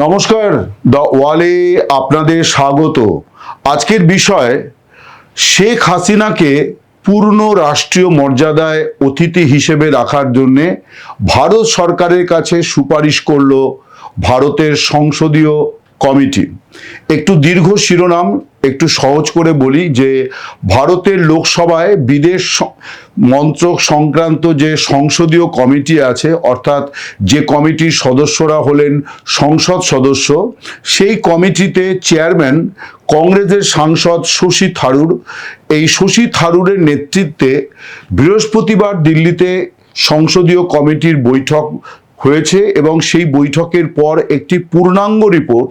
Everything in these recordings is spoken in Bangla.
নমস্কার, দ্য ওয়ালে আপনাদের স্বাগত। আজকের বিষয়, শেখ হাসিনাকে পূর্ণ রাষ্ট্রীয় মর্যাদায় অতিথি হিসেবে রাখার জন্যে ভারত সরকারের কাছে সুপারিশ করল ভারতের সংসদীয় কমিটি। একটু দীর্ঘ শিরোনাম, একটু সহজ করে বলি যে ভারতের লোকসভায় বিদেশ মন্ত্রক সংক্রান্ত যে সংসদীয় কমিটি আছে, অর্থাৎ যে কমিটির সদস্যরা হলেন সংসদ সদস্য, সেই কমিটিতে চেয়ারম্যান কংগ্রেসের সাংসদ শশী থারুর। এই শশী থারুরের নেতৃত্বে বৃহস্পতিবার দিল্লিতে সংসদীয় কমিটির বৈঠক হয়েছে এবং সেই বৈঠকের পর একটি পূর্ণাঙ্গ রিপোর্ট,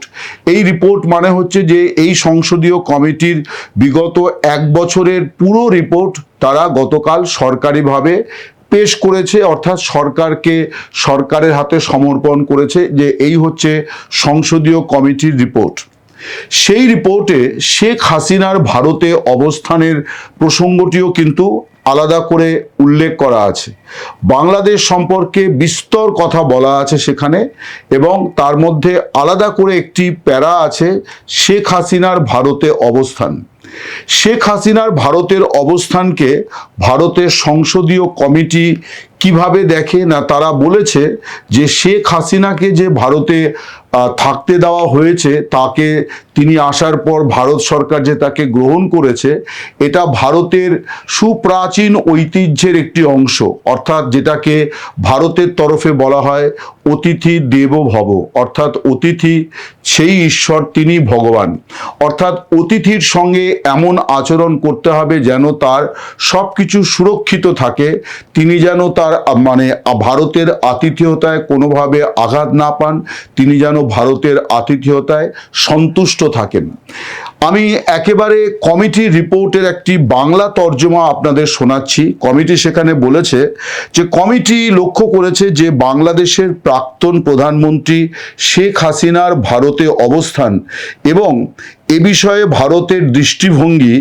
এই রিপোর্ট মানে হচ্ছে যে এই সংসদীয় কমিটির বিগত এক বছরের পুরো রিপোর্ট তারা গতকাল সরকারিভাবে পেশ করেছে, অর্থাৎ সরকারের হাতে সমর্পণ করেছে যে এই হচ্ছে সংসদীয় কমিটির রিপোর্ট। সেই রিপোর্টে শেখ হাসিনার ভারতে অবস্থানের প্রসঙ্গটিও কিন্তু আলাদা করে উল্লেখ করা আছে। বাংলাদেশ সম্পর্কে বিস্তর কথা বলা আছে সেখানে, এবং তার মধ্যে আলাদা করে একটি প্যারা আছে শেখ হাসিনার ভারতে অবস্থান। শেখ হাসিনার ভারতের অবস্থানকে ভারতের সংসদীয় কমিটি কিভাবে দেখে না, তারা বলেছে যে শেখ হাসিনাকে যে ভারতে থাকতে দেওয়া হয়েছে, তাকে তিনি আসার পর ভারত সরকার যে তাকে গ্রহণ করেছে, এটা ভারতের সুপ্রাচীন ঐতিহ্যের একটি অংশ, অর্থাৎ যেটাকে ভারতের তরফে বলা হয় অতিথি দেবো ভব, অর্থাৎ অতিথি সেই ঈশ্বর, তিনি ভগবান। অর্থাৎ অতিথির সঙ্গে এমন আচরণ করতে হবে যেন তার সব কিছু সুরক্ষিত থাকে, তিনি যেন তার ভারতের আতিথেয়তায় কোনোভাবে আঘাত না পান, তিনি যেন ভারতের আতিথেয়তায় সন্তুষ্ট থাকেন। আমি একেবারে কমিটির রিপোর্টের একটি বাংলা তর্জমা আপনাদের শোনাচ্ছি। কমিটি সেখানে বলেছে যে কমিটি লক্ষ্য করেছে যে বাংলাদেশের প্রাক্তন প্রধানমন্ত্রী শেখ হাসিনার ভারতে অবস্থান এবং এ বিষয়ে ভারতের দৃষ্টিভঙ্গি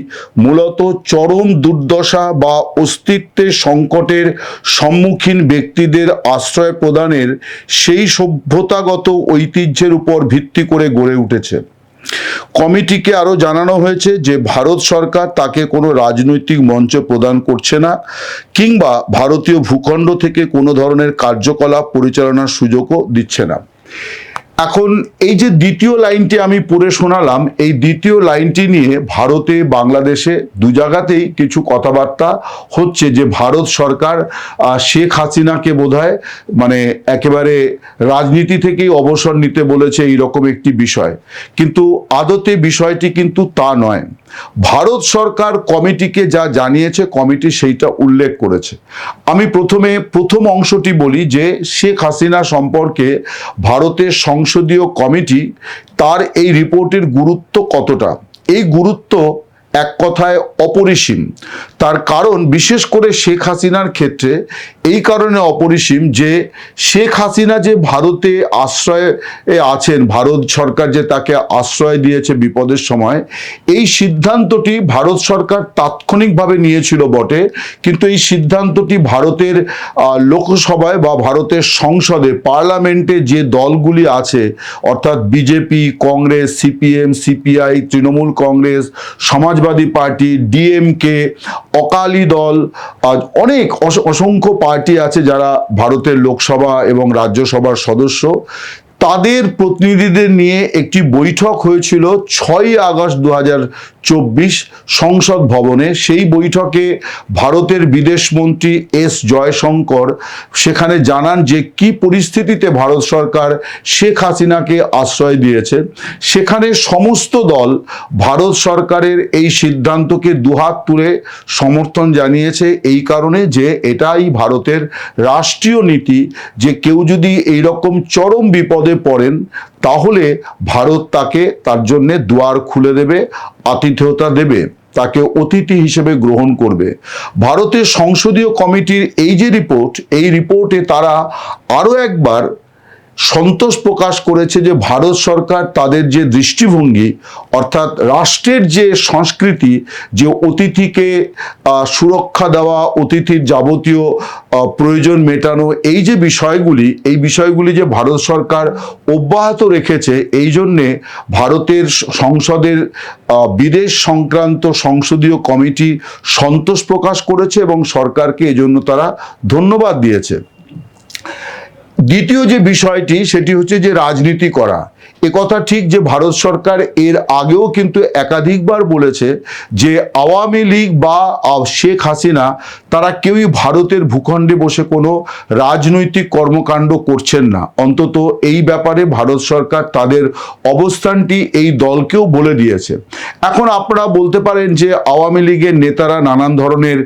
মূলত চরম দুর্দশা বা অস্তিত্বের সংকটের সম্মুখীন ব্যক্তিদের আশ্রয় প্রদানের সেই সভ্যতাগত ঐতিহ্যের উপর ভিত্তি করে গড়ে উঠেছে। কমিটিকে আরও জানানো হয়েছে যে ভারত সরকার তাকে কোনো রাজনৈতিক মঞ্চ প্রদান করছে না, কিংবা ভারতীয় ভূখণ্ড থেকে কোনো ধরনের কার্যকলাপ পরিচালনার সুযোগও দিচ্ছে না। এখন এই যে দ্বিতীয় লাইনটি আমি পড়ে শোনালাম, এই দ্বিতীয় লাইনটি নিয়ে ভারতে বাংলাদেশে দু জায়গাতেই কিছু কথাবার্তা হচ্ছে যে ভারত সরকার শেখ হাসিনাকে বোধহয় একেবারে রাজনীতি থেকেই অবসর নিতে বলেছে, এইরকম একটি বিষয়। কিন্তু আদতে বিষয়টি কিন্তু তা নয়। ভারত সরকার কমিটিকে যা জানিয়েছে, কমিটি সেইটা উল্লেখ করেছে। আমি প্রথম অংশটি বলি যে শেখ হাসিনা সম্পর্কে ভারতের সংসদীয় কমিটি তার এই রিপোর্টের গুরুত্ব কতটা। এই গুরুত্ব এক কথায় অপরিসীম। তার কারণ বিশেষ করে শেখ হাসিনার ক্ষেত্রে এই কারণে অপরিসীম যে শেখ হাসিনা যে ভারতে আশ্রয়ে আছেন, ভারত সরকার যে তাকে আশ্রয় দিয়েছে বিপদের সময়, এই সিদ্ধান্তটি ভারত সরকার তাৎক্ষণিকভাবে নিয়েছিল বটে, কিন্তু এই সিদ্ধান্তটি ভারতের লোকসভায় বা ভারতের সংসদে পার্লামেন্টে যে দলগুলি আছে, অর্থাৎ BJP, Congress, CPM, CPI, Trinamool Congress, Samajwadi party, DMK, Akali দল, অনেক অসংখ্য পার্টি আছে যারা ভারতের লোকসভা এবং রাজ্যসভার সদস্য, তাদের প্রতিনিধিদের নিয়ে একটি বৈঠক হয়েছিল 6ই আগস্ট 2024 সংসদ ভবনে। সেই বৈঠকে ভারতের বিদেশমন্ত্রী এস জয়শঙ্কর সেখানে জানান যে কি পরিস্থিতিতে ভারত সরকার শেখ হাসিনাকে আশ্রয় দিয়েছে। সেখানে সমস্ত দল ভারত সরকারের এই সিদ্ধান্তকে দুহাত তুলে সমর্থন জানিয়েছে, এই কারণে যে এটাই ভারতের রাষ্ট্রীয় নীতি যে কেউ যদি এইরকম চরম বিপদে পড়েন তাহলে ভারত তাকে তার জন্যে দুয়ার খুলে দেবে, আতিথেয়তা দেবে, তাকে অতিথি হিসেবে গ্রহণ করবে। ভারতের সংসদীয় কমিটির এই যে রিপোর্ট, এই রিপোর্টে তারা আরও একবার সন্তোষ প্রকাশ করেছে যে ভারত সরকার তাদের যে দৃষ্টিভঙ্গি, অর্থাৎ রাষ্ট্রের যে সংস্কৃতি, যে অতিথিকে সুরক্ষা দেওয়া, অতিথির যাবতীয় প্রয়োজন মেটানো, এই যে বিষয়গুলি, এই বিষয়গুলি যে ভারত সরকার অব্যাহত রেখেছে, এই জন্যে ভারতের সংসদের বিদেশ সংক্রান্ত সংসদীয় কমিটি সন্তোষ প্রকাশ করেছে এবং সরকারকে এজন্য তারা ধন্যবাদ দিয়েছে। দ্বিতীয় যে বিষয়টি, সেটি হচ্ছে যে রাজনীতি করা। একথা ঠিক যে ভারত সরকার এর আগেও কিন্তু একাধিকবার বলেছে যে আওয়ামী লীগ বা শেখ হাসিনা তারা কেউই ভারতের ভূখণ্ডে বসে কোনো রাজনৈতিক কর্মকাণ্ড করছেন না। অন্তত এই ব্যাপারে ভারত সরকার তাদের অবস্থানটি এই দলকেও বলে দিয়েছে। এখন আপনারা বলতে পারেন যে আওয়ামী লীগের নেতারা নানান ধরনের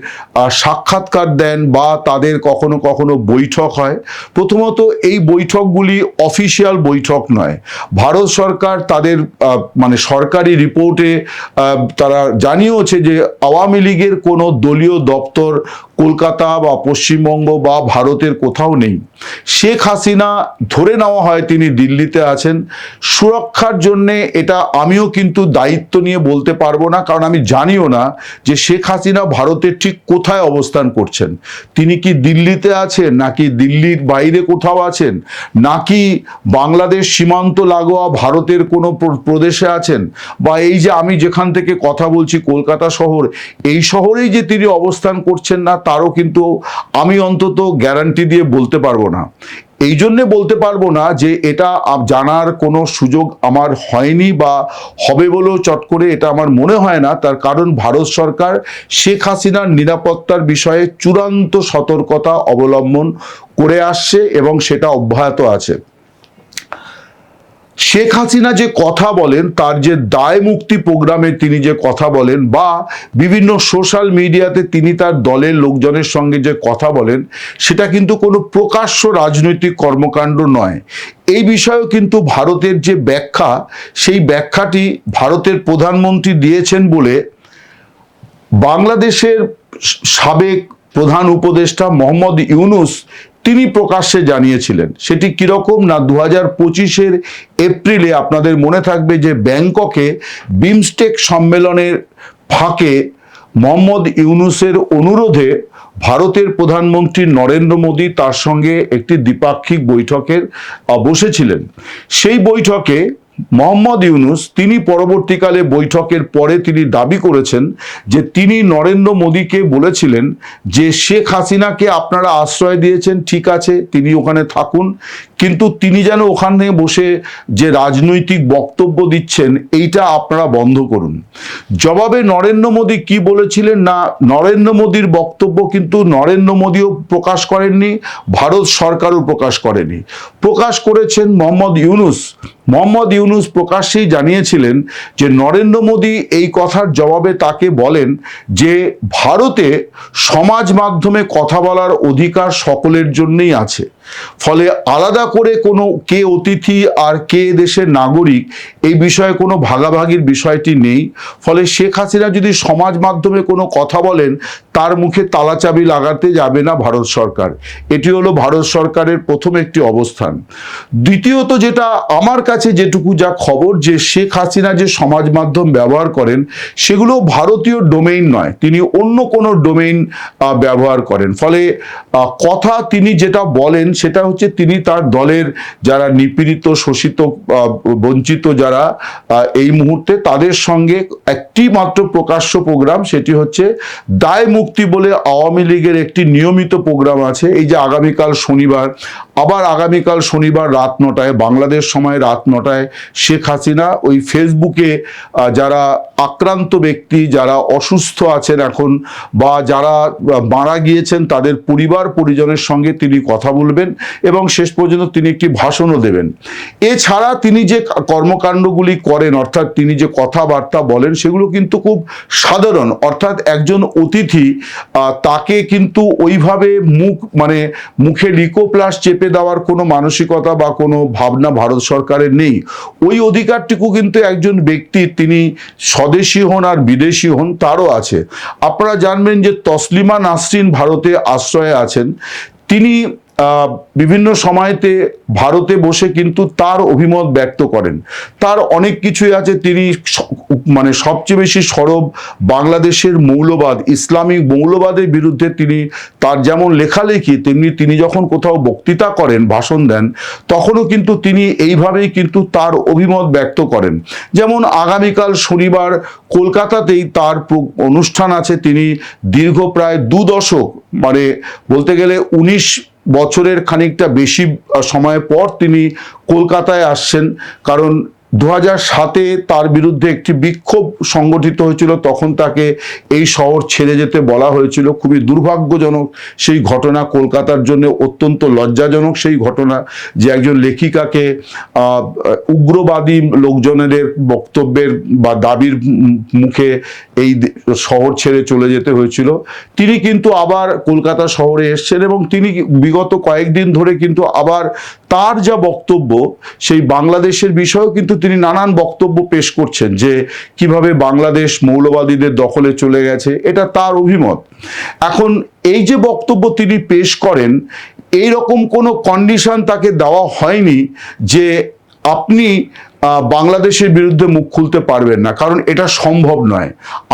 সাক্ষাৎকার দেন বা তাদের কখনো কখনো বৈঠক হয়। প্রথমত এই বৈঠকগুলি অফিসিয়াল বৈঠক নয়। ভারত সরকার তাদের মানে সরকারি রিপোর্টে তারা জানিয়েছে যে আওয়ামী লীগের কোনো দলীয় দপ্তর কলকাতা বা পশ্চিমবঙ্গ বা ভারতের কোথাও নেই। শেখ হাসিনা ধরে নেওয়া হয় তিনি দিল্লিতে আছেন। সুরক্ষার জন্যে এটা আমিও কিন্তু দায়িত্ব নিয়ে বলতে পারবো না, কারণ আমি জানিও না যে শেখ হাসিনা ভারতের ঠিক কোথায় অবস্থান করছেন। তিনি কি দিল্লিতে আছেন, নাকি দিল্লির বাইরে কোথাও আছেন, নাকি বাংলাদেশ সীমান্ত লাগোয়া ভারতের কোনো প্রদেশে আছেন, বা এই যে আমি যেখান থেকে কথা বলছি কলকাতা শহর, এই শহরেই যে তিনি অবস্থান করছেন না তারও কিন্তু আমি অন্তত গ্যারান্টি দিয়ে বলতে পারবো না। এই জন্যে বলতে পারবো না যে এটা জানার কোনো সুযোগ আমার হয়নি বা হবে বলেও চট করে এটা আমার মনে হয় না। তার কারণ ভারত সরকার শেখ হাসিনার নিরাপত্তার বিষয়ে চূড়ান্ত সতর্কতা অবলম্বন করে আসছে এবং সেটা অব্যাহত আছে। শেখ হাসিনা যে কথা বলেন, তার যে দায় মুক্তি প্রোগ্রামে তিনি যে কথা বলেন বা বিভিন্ন সোশ্যাল মিডিয়াতে তিনি তার দলের লোকজনের সঙ্গে যে কথা বলেন, সেটা কিন্তু কোনো প্রকাশ্য রাজনৈতিক কর্মকাণ্ড নয়। এই বিষয়েও কিন্তু ভারতের যে ব্যাখ্যা, সেই ব্যাখ্যাটি ভারতের প্রধানমন্ত্রী দিয়েছেন বলে বাংলাদেশের সাবেক প্রধান উপদেষ্টা মোহাম্মদ ইউনূস তিনি প্রকাশ্যে জানিয়েছিলেন। সেটি কিরকম না, 2025-এর এপ্রিলে আপনাদের মনে থাকবে যে ব্যাংককে বিমস্টেক সম্মেলনের ফাঁকে মোহাম্মদ ইউনূসের অনুরোধে ভারতের প্রধানমন্ত্রী নরেন্দ্র মোদী তার সঙ্গে একটি দ্বিপাক্ষিক বৈঠকের বসেছিলেন। সেই বৈঠকে মোহাম্মদ ইউনূস তিনি পরবর্তীকালে বৈঠকের পরে তিনি দাবি করেছেন যে তিনি নরেন্দ্র মোদীকে বলেছিলেন যে শেখ হাসিনাকে আপনারা আশ্রয় দিয়েছেন, ঠিক আছে তিনি ওখানে থাকুন, কিন্তু তিনি যেন ওখানে বসে যে রাজনৈতিক বক্তব্য দিচ্ছেন এইটা আপনারা বন্ধ করুন। জবাবে নরেন্দ্র মোদী কি বলেছিলেন না, নরেন্দ্র মোদীর বক্তব্য কিন্তু নরেন্দ্র মোদীও প্রকাশ করেননি, ভারত সরকারও প্রকাশ করেনি, প্রকাশ করেছেন মোহাম্মদ ইউনূস। মোহাম্মদ ইউনূস প্রকাশ্যেই জানিয়েছিলেন যে নরেন্দ্র মোদী এই কথার জবাবে তাকে বলেন যে ভারতে সমাজ মাধ্যমে কথা বলার অধিকার সকলের জন্যই আছে, ফলে আলাদা করে কোনো কে অতিথি আর কে দেশের নাগরিক এই বিষয়ে কোনো ভাগাভাগির বিষয়টি নেই। ফলে শেখ হাসিনা যদি সমাজ মাধ্যমে কোনো কথা বলেন তার মুখে তালাচাবি লাগাতে যাবে না ভারত সরকার। এটি হলো ভারত সরকারের প্রথম একটি অবস্থান। দ্বিতীয়ত যেটা আমার কাছে যেটুকু যা খবর, যে শেখ হাসিনা যে সমাজ মাধ্যম ব্যবহার করেন সেগুলো ভারতীয় ডোমেইন নয়, তিনি অন্য কোনো ডোমেইন ব্যবহার করেন। ফলে কথা তিনি যেটা বলেন সেটা হচ্ছে তিনি তার দলের যারা নিপীড়িত, শোষিত, বঞ্চিত যারা এই মুহূর্তে তাদের সঙ্গে একটি মাত্র প্রকাশ্য প্রোগ্রাম, সেটি হচ্ছে দায় মুক্তি বলে আওয়ামী লীগের একটি নিয়মিত প্রোগ্রাম আছে। এই যে আগামীকাল শনিবার, আবার আগামীকাল শনিবার রাত 9টায় বাংলাদেশ সময় রাত 9টায় শেখ হাসিনা ওই ফেসবুকে যারা আক্রান্ত ব্যক্তি, যারা অসুস্থ আছেন এখন বা যারা মারা গিয়েছেন তাদের পরিবার পরিজনের সঙ্গে তিনি কথা বলবেন এবং শেষ পর্যন্ত তিনি একটি ভাষণও দেবেন। এছাড়া তিনি যে কর্মকাণ্ডগুলি করেন, অর্থাৎ তিনি যে কথাবার্তা বলেন সেগুলো কিন্তু খুব সাধারণ, অর্থাৎ একজন অতিথি তাকে কিন্তু ওইভাবে মুখে লিকোপ্লাস চেপে দেওয়ার কোনো মানসিকতা বা কোনো ভাবনা ভারত সরকারের নেই। ওই অধিকারটুকু কিন্তু একজন ব্যক্তির, তিনি স্বদেশী হন আর বিদেশি হন, তারও আছে। আপনারা জানবেন যে তসলিমা নাসরিন ভারতে আশ্রয়ে আছেন। তিনি বিভিন্ন সময়তে ভারতে বসে কিন্তু তার অভিমত ব্যক্ত করেন। তার অনেক কিছুই আছে, তিনি মানে সবচেয়ে বেশি সরব বাংলাদেশের মৌলবাদ, ইসলামিক মৌলবাদের বিরুদ্ধে তিনি, তার যেমন লেখালেখি তেমনি তিনি যখন কোথাও বক্তৃতা করেন, ভাষণ দেন, তখনও কিন্তু তিনি এইভাবেই কিন্তু তার অভিমত ব্যক্ত করেন। যেমন আগামীকাল শনিবার কলকাতাতেই তার অনুষ্ঠান আছে। তিনি দীর্ঘ প্রায় 2 দশক, মানে বলতে গেলে 19 বছরের খানিকটা বেশি সময় পর তিনি কলকাতায় আসছেন। কারণ 2007-এ তার বিরুদ্ধে একটি বিক্ষোভ সংগঠিত হয়েছিল, তখন তাকে এই শহর ছেড়ে যেতে বলা হয়েছিল। খুবই দুর্ভাগ্যজনক সেই ঘটনা, কলকাতার জন্য অত্যন্ত লজ্জাজনক সেই ঘটনা, যে একজন লেখিকাকে উগ্রবাদী লোকজনের বক্তব্যের বা দাবির মুখে এই শহর ছেড়ে চলে যেতে হয়েছিল। তিনি কিন্তু আবার কলকাতা শহরে এসছেন এবং তিনি বিগত কয়েকদিন ধরে কিন্তু আবার তার যা বক্তব্য সেই বাংলাদেশের বিষয়েও কিন্তু তিনি নানান বক্তব্য পেশ করছেন, যে কিভাবে বাংলাদেশ মৌলবাদীদের দখলে চলে গেছে, এটা তার অভিমত। এখন এই যে বক্তব্য তিনি পেশ করেন, এই রকম কোনো কন্ডিশন তাকে দেওয়া হয়নি যে আপনি বাংলাদেশের বিরুদ্ধে মুখ খুলতে পারবেন না, কারণ এটা সম্ভব নয়।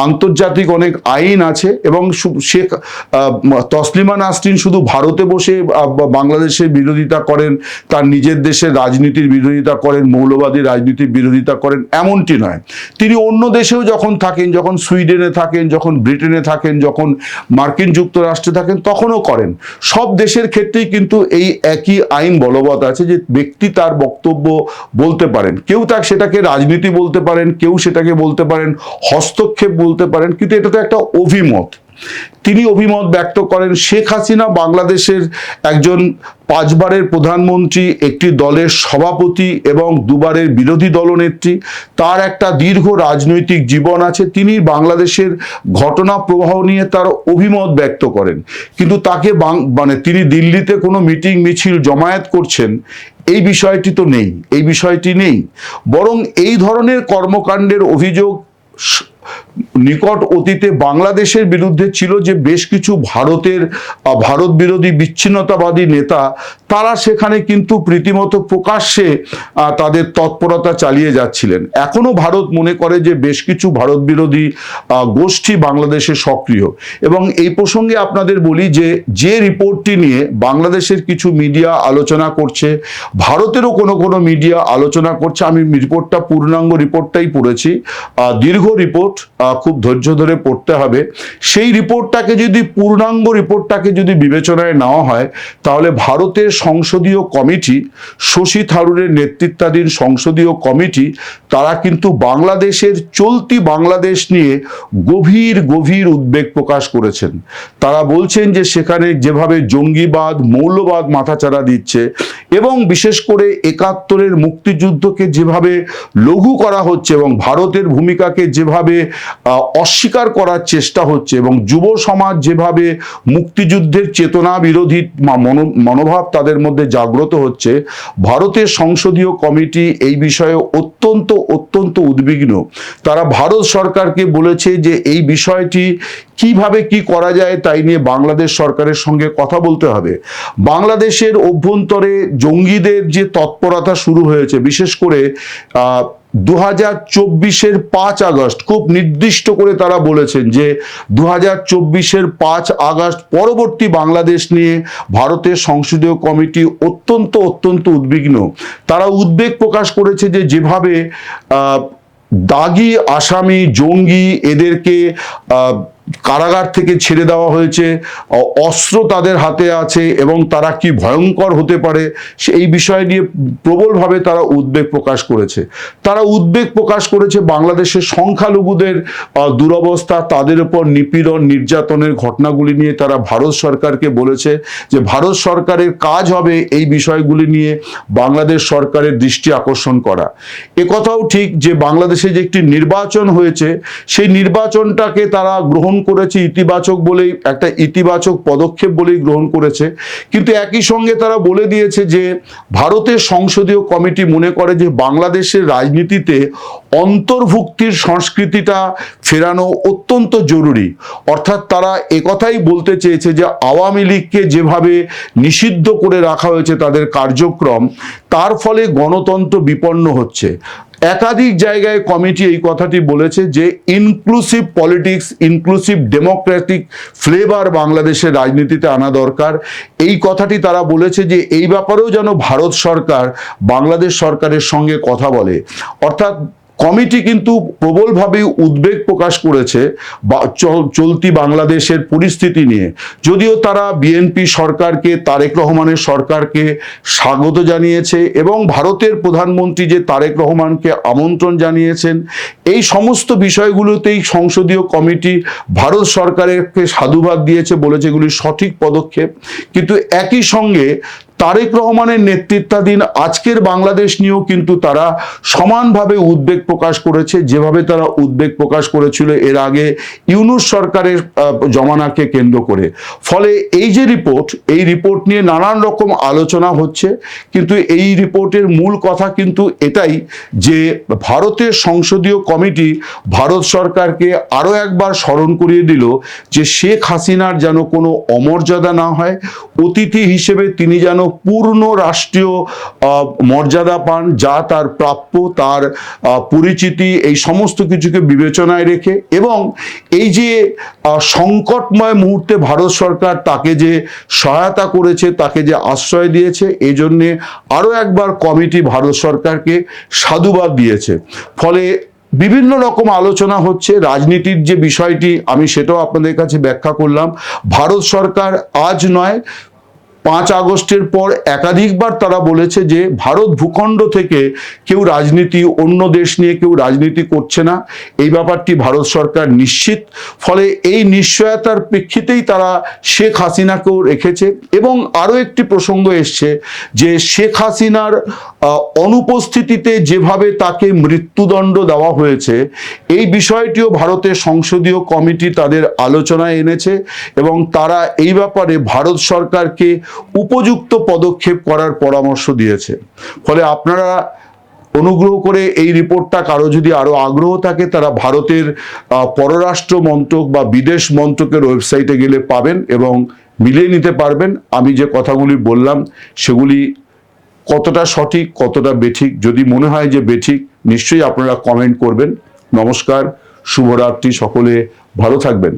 আন্তর্জাতিক অনেক আইন আছে এবং শেখ তসলিমা নাসরিন শুধু ভারতে বসে বাংলাদেশের বিরোধিতা করেন, তার নিজের দেশের রাজনীতির বিরোধিতা করেন, মৌলবাদী রাজনীতির বিরোধিতা করেন, এমনটি নয়। তিনি অন্য দেশেও যখন থাকেন, যখন সুইডেনে থাকেন, যখন ব্রিটেনে থাকেন, যখন মার্কিন যুক্তরাষ্ট্রে থাকেন, তখনও করেন। সব দেশের ক্ষেত্রেই কিন্তু এই একই আইন বলবৎ আছে যে ব্যক্তি তার বক্তব্য বলতে পারেন। কেউ সেটাকে রাজনীতি বলতে পারেন, কেউ সেটাকে বলতে পারেন হস্তক্ষেপ বলতে পারেন, কিন্তু এটা তো একটা অভিমত। তিনি অভিমত ব্যক্ত করেন। শেখ হাসিনা বাংলাদেশের একজন 5 বারের প্রধানমন্ত্রী, একটি দলের সভাপতি এবং 2 বারের বিরোধী দলনেত্রী। তার একটা দীর্ঘ রাজনৈতিক জীবন আছে। তিনি বাংলাদেশের ঘটনা প্রবাহ নিয়ে তার অভিমত ব্যক্ত করেন, কিন্তু তাকে মানে তিনি দিল্লিতে কোনো মিটিং মিছিল জমায়েত করছেন এই বিষয়টি তো নেই, এই বিষয়টি নেই। বরং এই ধরনের কর্মকাণ্ডের অভিযোগ নিকট অতীতে বাংলাদেশের বিরুদ্ধে ছিল, যে বেশ কিছু ভারত বিরোধী বিচ্ছিন্নতাবাদী নেতা তারা সেখানে কিন্তু রীতিমতো প্রকাশ্যে তাদের তৎপরতা চালিয়ে যাচ্ছিলেন। এখনো ভারত মনে করে যে বেশ কিছু ভারত বিরোধী গোষ্ঠী বাংলাদেশে সক্রিয়। এবং এই প্রসঙ্গে আপনাদের বলি যে রিপোর্টটি নিয়ে বাংলাদেশের কিছু মিডিয়া আলোচনা করছে, ভারতেরও কোনো মিডিয়া আলোচনা করছে, আমি রিপোর্টটা পূর্ণাঙ্গ রিপোর্টটাই পড়েছি, দীর্ঘ রিপোর্ট, খুব ধৈর্য ধরে পড়তে হবে। সেই রিপোর্টটাকে যদি পূর্ণাঙ্গ রিপোর্টটাকে যদি বিবেচনায় নেওয়া হয়, তাহলে ভারতের সংসদীয় কমিটি, শশী থারুরের নেতৃত্বাধীন সংসদীয় কমিটি, তারা কিন্তু বাংলাদেশের চলতি বাংলাদেশ নিয়ে গভীর উদ্বেগ প্রকাশ করেছেন। তারা বলছেন যে সেখানে যেভাবে জঙ্গিবাদ, মৌলবাদ মাথাচাড়া দিচ্ছে এবং বিশেষ করে 71-এর মুক্তিযুদ্ধকে যেভাবে লঘু করা হচ্ছে এবং ভারতের ভূমিকাকে যেভাবে অস্বীকার করার চেষ্টা হচ্ছে এবং যুব সমাজ যেভাবে মুক্তিযুদ্ধের চেতনা বিরোধী মনোভাব তাদের মধ্যে জাগ্রত হচ্ছে, ভারতের সংসদীয় কমিটি এই বিষয়ে অত্যন্ত উদ্বিগ্ন। তারা ভারত সরকারকে বলেছে যে এই বিষয়টি কিভাবে কি করা যায় তাই নিয়ে বাংলাদেশ সরকারের সঙ্গে কথা বলতে হবে। বাংলাদেশের অভ্যন্তরে জঙ্গিদের যে তৎপরতা শুরু হয়েছে, বিশেষ করে 2024-এর 5 আগস্ট, খুব নির্দিষ্ট করে তারা বলেছেন যে 2024-এর 5 আগস্ট পরবর্তী বাংলাদেশ নিয়ে ভারতের সংসদীয় কমিটি অত্যন্ত উদ্বিগ্ন। তারা উদ্বেগ প্রকাশ করেছে যে যেভাবে দাগি আসামি, জঙ্গি, এদেরকে কারাগার থেকে ছেড়ে দেওয়া হয়েছে, অস্ত্র তাদের হাতে আছে এবং তারা কি ভয়ঙ্কর হতে পারে সেই বিষয় নিয়ে প্রবলভাবে তারা উদ্বেগ প্রকাশ করেছে। তারা উদ্বেগ প্রকাশ করেছে বাংলাদেশের সংখ্যালঘুদের দুরবস্থা, তাদের উপর নিপীড়ন, নির্যাতনের ঘটনাগুলি নিয়ে তারা ভারত সরকারকে বলেছে যে ভারত সরকারের কাজ হবে এই বিষয়গুলি নিয়ে বাংলাদেশ সরকারের দৃষ্টি আকর্ষণ করা। একথাও ঠিক যে বাংলাদেশে যে একটি নির্বাচন হয়েছে, সেই নির্বাচনটাকে তারা গ্রহণ করেছে ইতিবাচক বলেই, একটা ইতিবাচক পদক্ষেপ বলেই গ্রহণ করেছে। কিন্তু একই সঙ্গে তারা বলে দিয়েছে যে ভারতের সংসদীয় কমিটি মনে করে যে বাংলাদেশের রাজনীতিতে অন্তর্ভুক্তির সংস্কৃতিটা ফেরানো অত্যন্ত জরুরি। অর্থাৎ তারা একথাই বলতে চেয়েছে যে আওয়ামী লীগকে যেভাবে নিষিদ্ধ করে রাখা হয়েছে তাদের কার্যক্রম, তার ফলে গণতন্ত্র বিপন্ন হচ্ছে। একাধিক জায়গায় কমিটি এই কথাটি বলেছে যে inclusive politics, inclusive Democratic flavour বাংলাদেশের রাজনীতিতে আনা দরকার। এই কথাটি তারা বলেছে যে এই ব্যাপারেও যেন ভারত সরকার বাংলাদেশ সরকারের সঙ্গে কথা বলে। অর্থাৎ কমিটি কিন্তু প্রবলভাবে উদ্বেগ প্রকাশ করেছে চলতি বাংলাদেশের পরিস্থিতি নিয়ে। যদিও তারা বিএনপি সরকারকে, তারেক রহমানের সরকারকে স্বাগত জানিয়েছে এবং ভারতের প্রধানমন্ত্রী যে তারেক রহমানকে আমন্ত্রণ জানিয়েছেন, এই সমস্ত বিষয়গুলোতেই সংসদীয় কমিটি ভারত সরকারকে সাধুবাদ দিয়েছে, বলেছে এগুলি সঠিক পদক্ষেপ। কিন্তু একই সঙ্গে তারেক রহমানের নেতৃত্বাধীন আজকের বাংলাদেশ নিয়েও কিন্তু তারা সমানভাবে উদ্বেগ প্রকাশ করেছে, যেভাবে তারা উদ্বেগ প্রকাশ করেছিল এর আগে ইউনূস সরকারের জমানাকে কেন্দ্র করে। ফলে এই যে রিপোর্ট, এই রিপোর্ট নিয়ে নানান রকম আলোচনা হচ্ছে, কিন্তু এই রিপোর্টের মূল কথা কিন্তু এটাই যে ভারতের সংসদীয় কমিটি ভারত সরকারকে আরও একবার স্মরণ করিয়ে দিল যে শেখ হাসিনার যেন কোনো অমর্যাদা না হয়, অতিথি হিসেবে তিনি যেন পূর্ণ রাষ্ট্রীয় মর্যাদা পান, যা তার প্রাপ্য, তার পরিচিতি, এই সমস্ত কিছুকে বিবেচনায় রেখে। এবং এই যে সংকটময় মুহূর্তে ভারত সরকার তাকে যে সহায়তা করেছে, তাকে যে আশ্রয় দিয়েছে, এই জন্যে আরও একবার কমিটি ভারত সরকারকে সাধুবাদ দিয়েছে। ফলে বিভিন্ন রকম আলোচনা হচ্ছে। রাজনীতির যে বিষয়টি আমি সেটাও আপনাদের কাছে ব্যাখ্যা করলাম। ভারত সরকার আজ নয়, 5 আগস্টের পর একাধিকবার তারা বলেছে যে ভারত ভূখণ্ড থেকে কেউ রাজনীতি, অন্য দেশ নিয়ে কেউ রাজনীতি করছে না, এই ব্যাপারটি ভারত সরকার নিশ্চিত। ফলে এই নিশ্চয়তার প্রেক্ষিতেই তারা শেখ হাসিনাকেও রেখেছে। এবং আরও একটি প্রসঙ্গ এসছে যে শেখ হাসিনার অনুপস্থিতিতে যেভাবে তাকে মৃত্যুদণ্ড দেওয়া হয়েছে, এই বিষয়টিও ভারতের সংসদীয় কমিটি তাদের আলোচনায় এনেছে এবং তারা এই ব্যাপারে ভারত সরকারকে উপযুক্ত পদক্ষেপ করার পরামর্শ দিয়েছে। ফলে আপনারা অনুগ্রহ করে এই রিপোর্টটা, কারো যদি আরো আগ্রহ থাকে, তারা ভারতের পররাষ্ট্র মন্ত্রক বা বিদেশ মন্ত্রকের ওয়েবসাইটে গেলে পাবেন এবং মিলিয়ে নিতে পারবেন আমি যে কথাগুলি বললাম সেগুলি কতটা সঠিক, কতটা বেঠিক। যদি মনে হয় যে বেঠিক, নিশ্চয়ই আপনারা কমেন্ট করবেন। নমস্কার, শুভরাত্রি, সকলে ভালো থাকবেন।